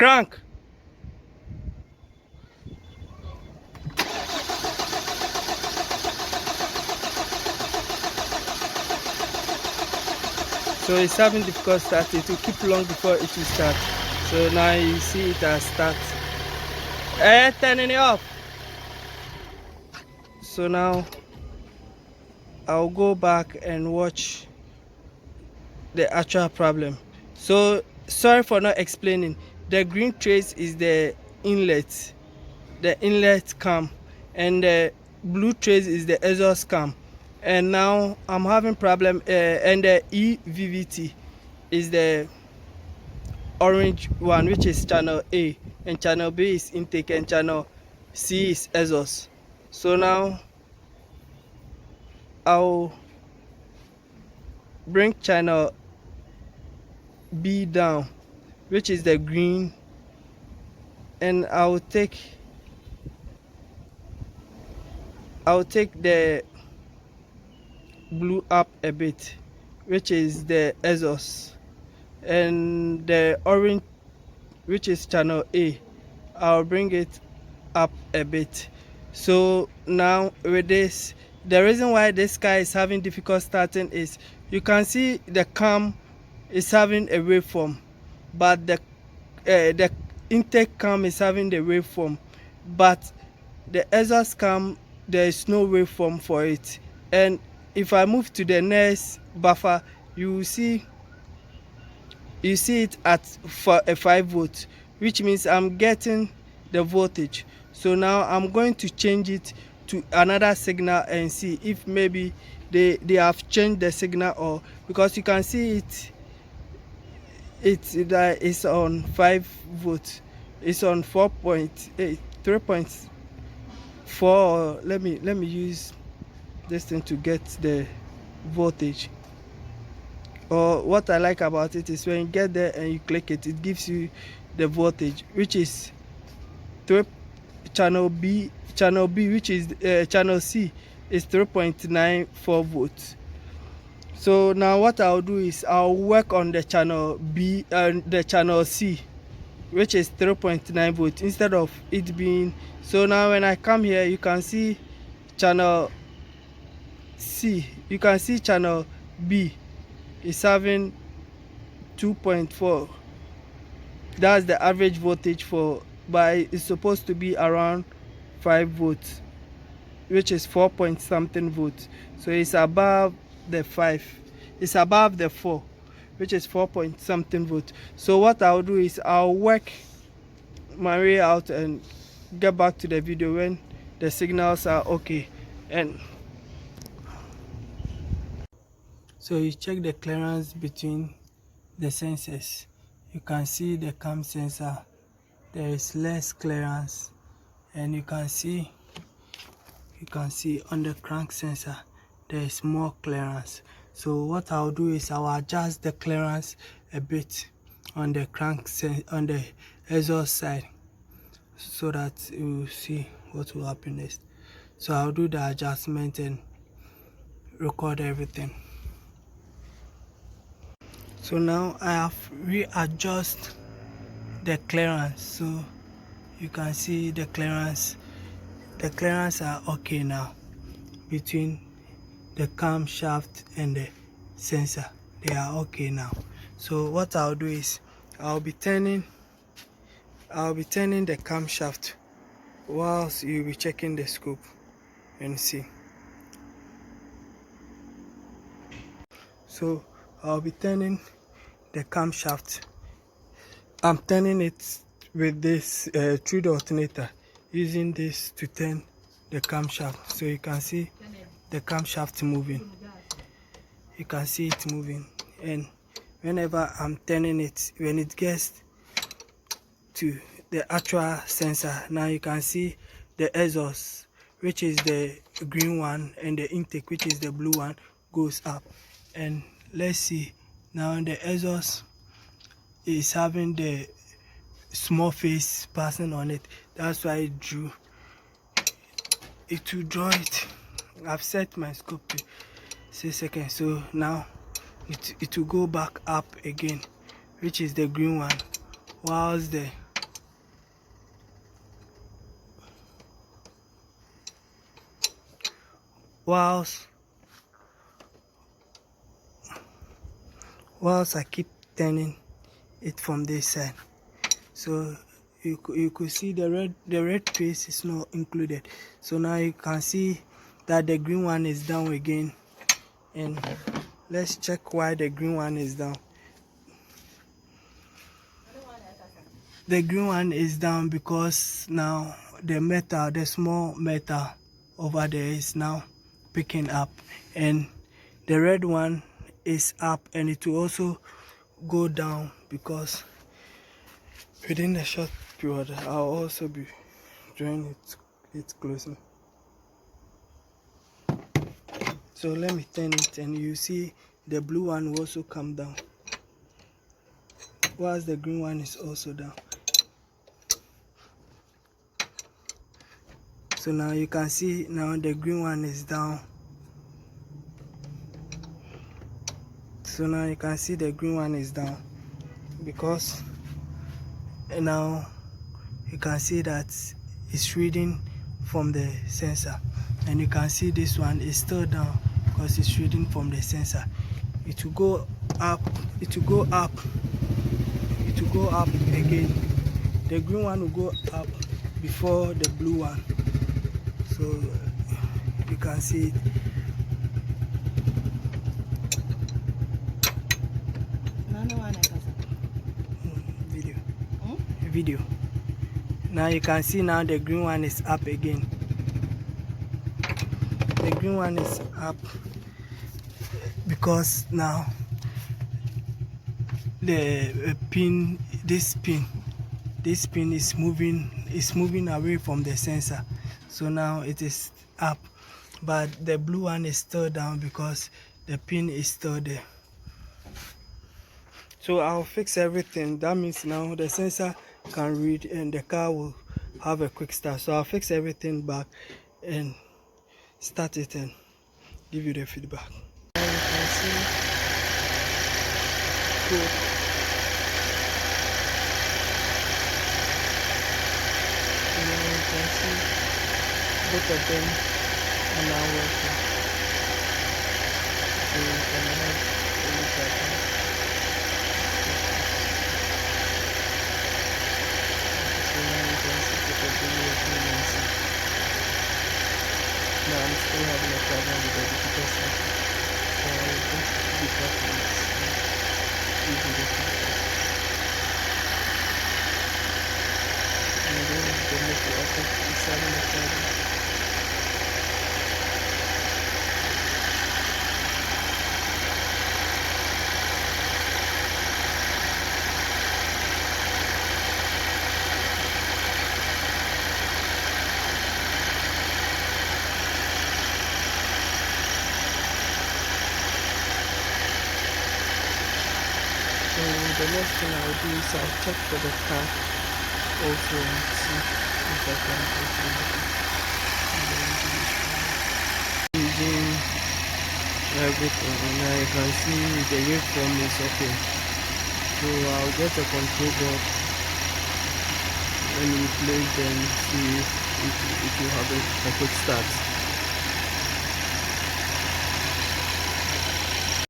crank. So it's having difficult start. It will keep long before it will start. So now you see it has start. Turning it off. So now I'll go back and watch the actual problem. So sorry for not explaining. The green trace is the inlet cam, and the blue trace is the exhaust cam. And now I'm having problem, and the EVVT is the orange one, which is channel A, and channel B is intake, and channel C is exhaust. So now I'll bring channel B down, which is the green, and I'll take the blue up a bit, which is the exhaust, and the orange, which is channel A, I'll bring it up a bit. So now with this, the reason why this guy is having difficult starting is you can see the cam is having a waveform, but the intake cam is having the waveform, but the exhaust cam, there is no waveform for it. And if I move to the next buffer, you see it at for a 5 volt, which means I'm getting the voltage. So now I'm going to change it to another signal and see if maybe they have changed the signal, or because you can see it's on 5 volts, it's on 4.8, 3.4. Let me use this thing to get the voltage. Or what I like about it is when you get there and you click it, it gives you the voltage, which is channel B, which is channel C, is 3.94 volts. So now what I'll do is I'll work on the channel B and the channel C, which is 3.9 volts, instead of it being. So now when I come here, you can see channel C, you can see channel B is having 2.4. That's the average voltage for, but it's supposed to be around 5 volts, which is 4 point something volts. So it's above the 5, it's above the 4, which is 4 point something volts. So what I'll do is I'll work my way out and get back to the video when the signals are okay. And so you check the clearance between the sensors. You can see the cam sensor, there is less clearance, and you can see on the crank sensor there is more clearance. So what I'll do is I'll adjust the clearance a bit on the on the exhaust side, so that you will see what will happen next. So I'll do the adjustment and record everything. So now I have readjust the clearance, so you can see the clearance are okay now between the camshaft and the sensor. They are okay now. So what I'll do is I'll be turning the camshaft whilst you'll be checking the scope and see. So I'll be turning the camshaft. I'm turning it with this through the alternator, using this to turn the camshaft. So you can see the camshaft moving. You can see it moving, and whenever I'm turning it, when it gets to the actual sensor, now you can see the exhaust, which is the green one, and the intake, which is the blue one, goes up. And let's see, now the exhaust is having the small face passing on it. That's why it drew it to draw it. I've set my scope to 6 seconds, so now it will go back up again, which is the green one, whilst the whilst I keep turning it from this side. So you could see the red trace is not included. So now you can see that the green one is down again, and let's check why the green one is down. The green one is down because now the small metal over there is now picking up, and the red one is up, and it will also go down because within a short period I'll also be drawing it closely. So let me turn it, and you see the blue one will also come down whilst the green one is also down. So now you can see now the green one is down. So now you can see the green one is down because now you can see that it's reading from the sensor, and you can see this one is still down because it's reading from the sensor. It will go up, it will go up, it will go up again. The green one will go up before the blue one, so you can see it. Video. Now you can see now the green one is up again. The green one is up because now the pin, this pin is moving away from the sensor. So now it is up, but the blue one is still down because the pin is still there. So I'll fix everything. That means now the sensor can read and the car will have a quick start. So I'll fix everything back and start it and give you the feedback. Now you can see cool. And now you can see both of them are now working. So you can have a look at them. Now I'm still having a problem with the digital sensor, so I will go to the documents and give you the feedback. And then the motor also is having a problem. So the next thing I'll do is I'll check for the car also and see if I can open it. Using everything, and I can see the waveform is okay. So I'll get a control board and replace them, see if it will have a quick start.